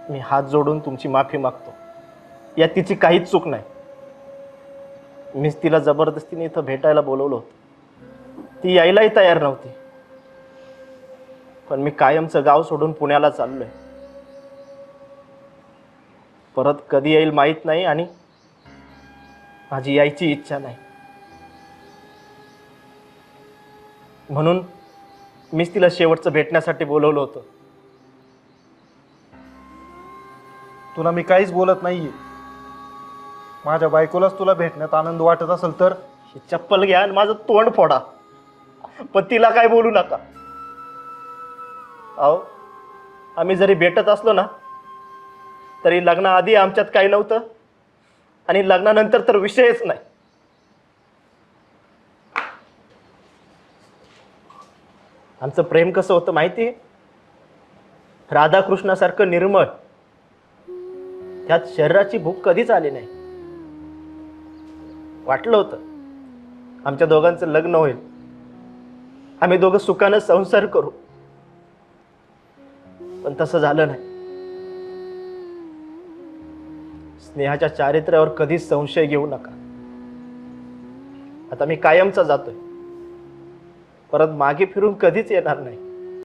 मी हात जोडून तुमची माफी मागतो. यात तिची काहीच चूक नाही. मीच तिला जबरदस्तीने इथं भेटायला बोलवलं होतं. ती यायलाही तयार नव्हती. पण मी कायमचं गाव सोडून पुण्याला चाललोय. परत कधी येईल माहीत नाही आणि माझी यायची इच्छा नाही. म्हणून मीच तिला शेवटचं भेटण्यासाठी बोलवलं होतं. तुला मी काहीच बोलत नाहीये. माझ्या बायकोलाच तुला भेटण्यात आनंद वाटत असेल तर ही चप्पल घ्या आणि माझं तोंड फोडा, पण तिला काय बोलू नका. अहो, आम्ही जरी भेटत असलो ना तरी लग्नाआधी आमच्यात काही नव्हतं आणि लग्नानंतर तर विषयच नाही. आमचं प्रेम कसं होतं माहिती आहे? राधाकृष्णासारखं निर्मळ. त्यात शरीराची भूक कधीच आली नाही. वाटलं होतं आमच्या दोघांचं लग्न होईल, आम्ही दोघं सुखानं संसार करू, पण तसं झालं नाही. स्नेहाच्या चारित्र्यावर कधीच संशय घेऊ नका. आता मी कायमचा जातोय, परत मागे फिरून कधीच येणार नाही.